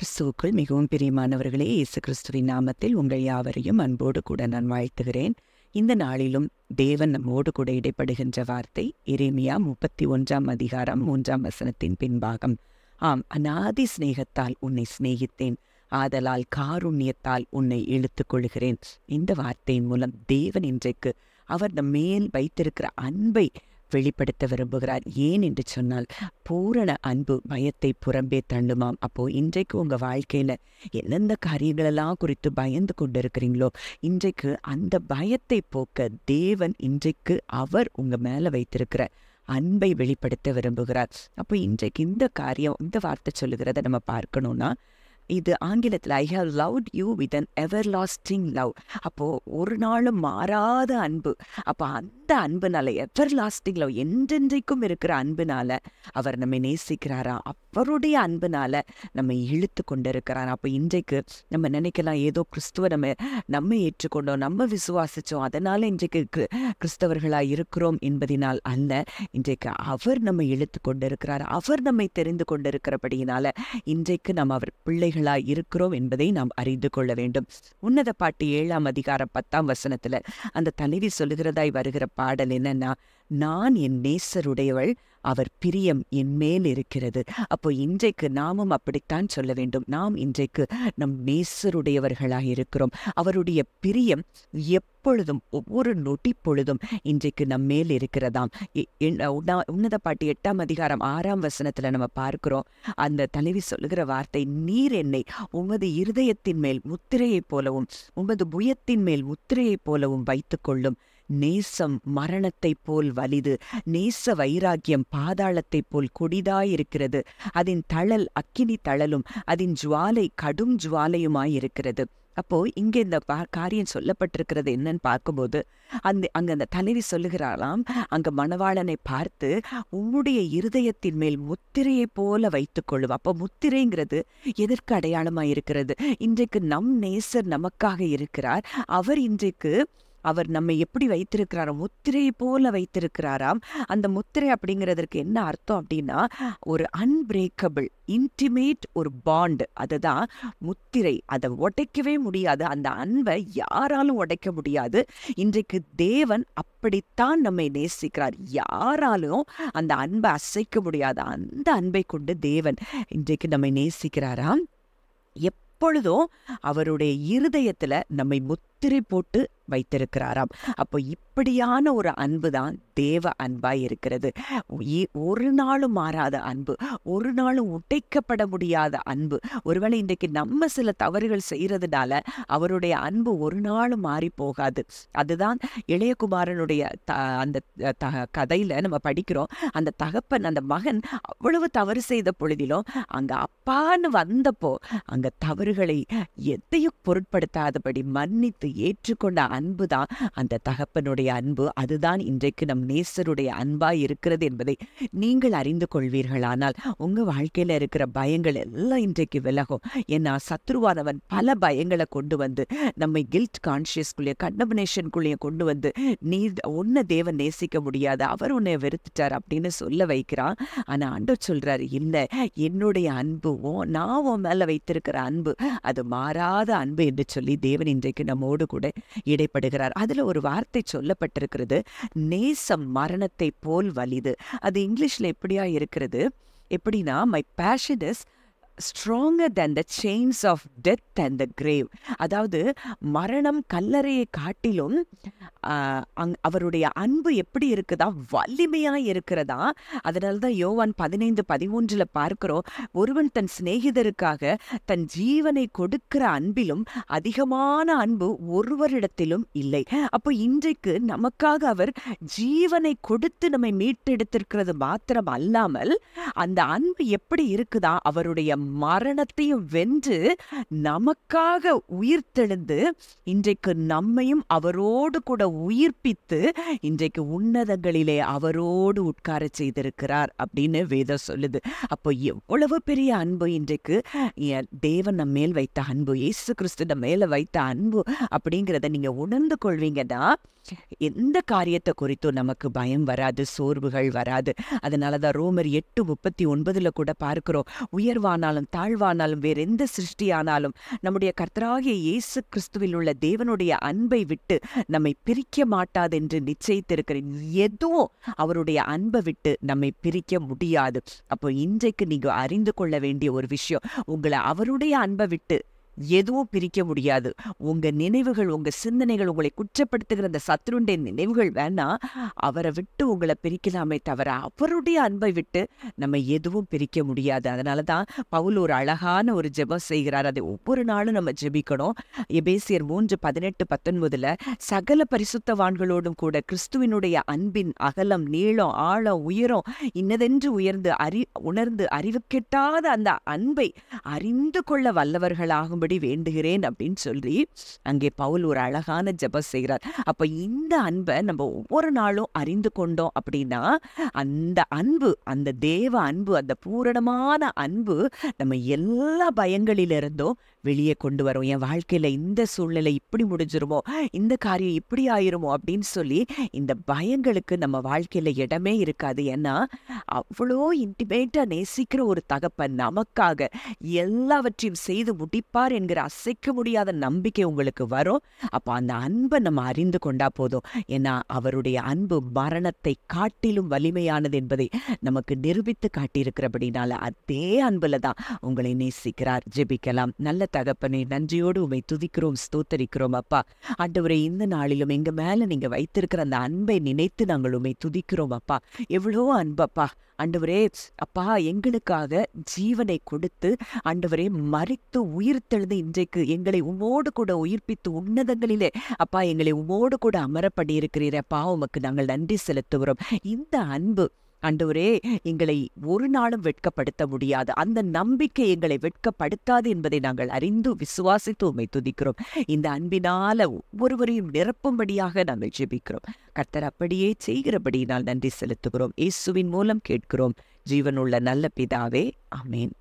கிறிஸ்துவுக்குள் மிகவும் பிரியமானவர்களே, இயேசு கிறிஸ்துவின் நாமத்தில் உங்கள் யாவரையும் அன்போடு கூட நான் வாழ்த்துகிறேன். இந்த நாளிலும் தேவன் நம்மோடு கூட இடைப்படுகின்ற வார்த்தை எரேமியா 31 அதிகாரம் 3 பின்பாகம். ஆம், அநாதி சிநேகத்தால் உன்னை சிநேகித்தேன், ஆதலால் காருண்யத்தால் உன்னை இழுத்துக் கொள்கிறேன். இந்த வார்த்தையின் மூலம் தேவன் இன்றைக்கு அவர் நம் மேல் வைத்திருக்கிற அன்பை வெளிப்படுத்த விரும்புகிறார். ஏன் என்று சொன்னால், பூரண அன்பு பயத்தை புறம்பே தள்ளுமாம். அப்போ இன்றைக்கு உங்க வாழ்க்கையில எந்தெந்த காரியங்களெல்லாம் குறித்து பயந்து கொண்டு இருக்கிறீங்களோ, இன்றைக்கு அந்த பயத்தை போக்க தேவன் இன்றைக்கு அவர் உங்க மேல வைத்திருக்கிற அன்பை வெளிப்படுத்த விரும்புகிறார். அப்போ இன்றைக்கு இந்த காரியம், இந்த வார்த்தை சொல்லுகிறத நம்ம பார்க்கணும்னா, இது ஆங்கிலத்தில் I have loved you with an everlasting love. அப்போ ஒரு நாளும் மாறாத அன்பு. அப்போ அந்த அன்புனால, எவர்லாஸ்டிங் லவ், என்றென்றைக்கும் இருக்கிற அன்புனால அவர் நம்மை நேசிக்கிறாரா, அவருடைய அன்புனால நம்ம இழுத்து கொண்டு இருக்கிறாரா. அப்போ இன்றைக்கு நம்ம நினைக்கலாம், ஏதோ கிறிஸ்துவ நம்ம ஏற்றுக்கொண்டோம், நம்ம விசுவாசிச்சோம், அதனால இன்றைக்கு கிறிஸ்தவர்களாக இருக்கிறோம் என்பதினால் அல்ல. இன்றைக்கு அவர் நம்ம இழுத்து கொண்டு இருக்கிறார், அவர் நம்மை தெரிந்து கொண்டிருக்கிறபடியினால இன்றைக்கு நம்ம அவர் பிள்ளைகளாய் இருக்கிறோம் என்பதை நாம் அறிந்து கொள்ள வேண்டும். உன்னத பாட்டு 7 அதிகாரம் 10 அந்த தலைவி சொல்லுகிறதாய் வருகிற பாடல் என்னன்னா, நான் என் நேசருடையவள், அவர் பிரியம் என் மேல் இருக்கிறது. அப்போ இன்றைக்கு நாமும் அப்படித்தான் சொல்ல வேண்டும். நாம் இன்றைக்கு நம் நேசருடையவர்களாக இருக்கிறோம். அவருடைய பிரியம் எப்பொழுதும், ஒவ்வொரு நொடி பொழுதும் இன்றைக்கு நம் மேல் இருக்கிறதாம். உன்னத பாட்டு 8 அதிகாரம் 6 நம்ம பார்க்கிறோம். அந்த தலைவி சொல்லுகிற வார்த்தை, நீர் என்னை உமது இருதயத்தின் மேல் முத்திரையைப் போலவும் உமது புயத்தின் மேல் முத்திரையைப் போலவும் வைத்துக் கொள்ளும். நேசம் மரணத்தைப் போல் வலிது, நேச வைராக்கியம் பாதாளத்தைப் போல் கொடிதாயிருக்கிறது. அதன் தழல் அக்கினி தழலும், அதன் ஜுவாலை கடும் ஜுவாலையுமாயிருக்கிறது. அப்போ இங்கே இந்த காரியம் சொல்லப்பட்டிருக்கிறது என்னன்னு பார்க்கும்போது, அங்க அந்த தலைவி சொல்லுகிறாளாம், அங்க மணவாளனை பார்த்து, உம்முடைய இருதயத்தின் மேல் முத்திரையை போல வைத்துக் கொள்ளும். அப்போ முத்திரைங்கிறது எதற்கு அடையாளமா இருக்கிறது? இன்றைக்கு நம் நேசர் நமக்காக இருக்கிறார். அவர் நம்மை எப்படி வைத்திருக்கிறாராம்? முத்திரை போல வைத்திருக்கிறாராம். அந்த முத்திரை அப்படிங்கிறதுக்கு என்ன அர்த்தம் அப்படின்னா, ஒரு அன்பிரேக்கபிள் இன்டிமேட் ஒரு பாண்ட். அதுதான் முத்திரை. அதை உடைக்கவே முடியாது. அந்த அன்பை யாராலும் உடைக்க முடியாது. இன்றைக்கு தேவன் அப்படித்தான் நம்மை நேசிக்கிறார். யாராலும் அந்த அன்பை அசைக்க முடியாது. அந்த அன்பை கொண்டு தேவன் இன்றைக்கு நம்மை நேசிக்கிறாராம். எப்பொழுதும் அவருடைய இருதயத்துல நம்மை முத்திரை போட்டு வைத்திருக்கிறாராம். அப்போ இப்படியான ஒரு அன்பு தான் தேவ அன்பாய் இருக்கிறது. ஒரு நாளும் மாறாத அன்பு, ஒரு நாளும் உடைக்கப்பட முடியாத அன்பு. ஒருவேளை இன்றைக்கு நம்ம சில தவறுகள் செய்யறதுனால அவருடைய அன்பு ஒரு நாளும் மாறி போகாது. அதுதான் இளையகுமாரனுடைய அந்த கதையில நம்ம படிக்கிறோம். அந்த தகப்பன், அந்த மகன் அவ்வளவு தவறு செய்த பொழுதிலும் அங்க அப்பான்னு வந்தப்போ அங்க தவறுகளை எதையும் பொருட்படுத்தாதபடி மன்னித்து ஏற்றுக்கொண்ட அன்பு தான் அந்த தகப்பனுடைய அன்பு. அதுதான் இன்றைக்கு நம் நேசருடைய அன்பாய் இருக்கிறது என்பதை நீங்கள் அறிந்து கொள்வீர்களானால் உங்க வாழ்க்கையில இருக்கிற பயங்கள் எல்லாம் இன்றைக்கு விலகும். ஏன்னா சத்ருவானவன் பல பயங்களை கொண்டு வந்து நம்மை கில்ட் கான்சியஸ்குள்ளேயே, கண்டமினேஷனுக்குள்ளேயே கொண்டு வந்து, நீ உன்னை தேவன் நேசிக்க முடியாது, அவர் உன்னை வெறுத்துட்டார் அப்படின்னு சொல்ல வைக்கிறான். ஆனா ஆண்டவர் சொல்றாரு, இல்ல, என்னுடைய அன்பு, நான் உன் மேல வைத்திருக்கிற அன்பு அது மாறாத அன்பு என்று சொல்லி தேவன் இன்றைக்கு நம்மோடு கூட இடைப்படுகிறார். அதுல ஒரு வார்த்தை சொல்லப்பட்டிருக்கிறது, நேசம் மரணத்தை போல் வலிது. அது இங்கிலீஷ்ல எப்படியா இருக்கிறது? எப்படின்னா, my passion is stronger than the chains of death and the grave. அதாவது மரணம், கல்லறையை காட்டிலும் அவருடைய அன்பு எப்படி இருக்குதா? வலிமையா இருக்கிறதா. அதனாலதான் யோவான் 15:13 பார்க்கிறோம், ஒருவன் தன் சிநேகிதருக்காக தன் ஜீவனை கொடுக்கிற அன்பிலும் அதிகமான அன்பு ஒருவரிடத்திலும் இல்லை. அப்போ இன்றைக்கு நமக்காக அவர் ஜீவனை கொடுத்து நம்மை மீட்டெடுத்திருக்கிறது மாத்திரம் அல்லாமல், அந்த அன்பு எப்படி இருக்குதா? அவருடைய மரணத்தையும் வென்று நமக்காக உயிர்த்தெழுந்து இன்றைக்கு நம்மையும் அவரோடு கூட உயிர்ப்பித்து இன்றைக்கு உன்னதங்களிலே அவரோடு உட்கார செய்திருக்கிறார் அப்படின்னு வேதம் சொல்லுது. அப்போ எவ்வளவு பெரிய அன்பு இன்றைக்கு தேவன் நம்ம மேல் வைத்த அன்பு, இயேசு கிறிஸ்து நம்ம மேல வைத்த அன்பு அப்படிங்கிறத நீங்க உணர்ந்து கொள்வீங்கன்னா எந்த காரியத்தை குறித்தும் நமக்கு பயம் வராது, சோர்வுகள் வராது. அதனாலதான் ரோமர் 8:39 கூட பார்க்கிறோம், உயர்வானாலும் உயர்வானாலும் தாழ்வானாலும் வேற எந்த சிருஷ்டியானாலும் நம்முடைய கர்த்தராகிய இயேசு கிறிஸ்துவில் உள்ள தேவனுடைய அன்பை விட்டு நம்மை பிரிக்க மாட்டாதென்று நிச்சயித்திருக்கிறேன். எதுவும் அவருடைய அன்பை விட்டு நம்மை பிரிக்க முடியாது. அப்போ இன்றைக்கு நீங்க அறிந்து கொள்ள வேண்டிய ஒரு விஷயம், உங்களை அவருடைய அன்பை விட்டு எதுவும் பிரிக்க முடியாது. உங்க நினைவுகள், உங்க சிந்தனைகள், உங்களை குற்றப்படுத்துகிற அந்த சத்துருடைய நினைவுகள் வேணா அவரை விட்டு உங்களை பிரிக்கலாமே தவிர அவருடைய அன்பை விட்டு நம்ம எதுவும் பிரிக்க முடியாது. அதனாலதான் பவுல் ஒரு அழகான ஒரு ஜெபம் செய்கிறார். அதை ஒவ்வொரு நாளும் நம்ம ஜெபிக்கணும். எபேசியர் 3:18-19 சகல பரிசுத்தவான்களோடும் கூட கிறிஸ்துவினுடைய அன்பின் அகலம், நீளம், ஆழம், உயரம் இன்னதென்று உணர்ந்து அறிவு கெட்டாத அந்த அன்பை அறிந்து கொள்ள வல்லவர்களாகும் வேண்டுகிறேன் அப்படின்னு சொல்லி அங்கே பவுல் ஒரு அழகான ஜெபம் செய்கிறார். அப்ப இந்த அன்பை நம்ம ஒவ்வொரு நாளும் அறிந்து கொண்டோம் அப்படின்னா அந்த அன்பு, அந்த தேவ அன்பு, அந்த பூரணமான அன்பு நம்ம எல்லா பயங்களிலிருந்தும் வெளியே கொண்டு வரும். என் வாழ்க்கையில இந்த சூழ்நிலை இப்படி முடிஞ்சிருமோ, இந்த காரியம் இப்படி ஆயிருமோ அப்படின்னு சொல்லி இந்த பயங்களுக்கு நம்ம வாழ்க்கையில இடமே இருக்காது. ஏன்னா அவ்வளோ இன்டிமேட்டா நேசிக்கிற ஒரு தகப்பன் நமக்காக எல்லாவற்றையும் செய்து முடிப்பார் என்கிற அசைக்க முடியாத நம்பிக்கை உங்களுக்கு வரும். அப்ப அந்த அன்பை நம்ம அறிந்து கொண்டா போதும். ஏன்னா அவருடைய அன்பு மரணத்தை காட்டிலும் வலிமையானது என்பதை நமக்கு நிரூபித்து காட்டியிருக்கிறபடினால அதே அன்புல தான் உங்களை நேசிக்கிறார். ஜெபிக்கலாம். நல்ல தகப்பனே, நன்றியோடு உம்மை துதிக்கிறோம், ஸ்தோத்தரிக்கிறோம். அப்பா ஆண்டவரே, இந்த நாளிலும் எங்க மேல நீங்க வைத்திருக்கிற அந்த அன்பை நினைத்து நாங்கள் உம்மை துதிக்கிறோம். அப்பா எவ்வளோ அன்பப்பா ஆண்டவரே. அப்பா எங்களுக்காக ஜீவனை கொடுத்து ஆண்டவரே மரித்து உயிர்த்தெழுந்து இன்றைக்கு எங்களை உம்மோடு கூட உயிர்ப்பித்து உன்னதங்களிலே அப்பா எங்களை உம்மோடு கூட அமரப்படி இருக்கிறீரப்பா. உமக்கு நாங்கள் நன்றி செலுத்துகிறோம். இந்த அன்பு ஆண்டவரே எங்களை ஒரு நாளும் வெட்கப்படுத்த முடியாது. அந்த நம்பிக்கை எங்களை வெட்கப்படுத்தாது என்பதை நாங்கள் அறிந்து விசுவாசித்து உம்மை துதிக்கிறோம். இந்த அன்பினால ஒவ்வொருவரையும் நிரப்பும்படியாக நாங்கள் ஜெபிக்கிறோம். கர்த்தர் அப்படியே செய்கிறபடியினால் நன்றி செலுத்துகிறோம். இயேசுவின் மூலம் கேட்கிறோம், ஜீவனுள்ள நல்ல பிதாவே, ஆமென்.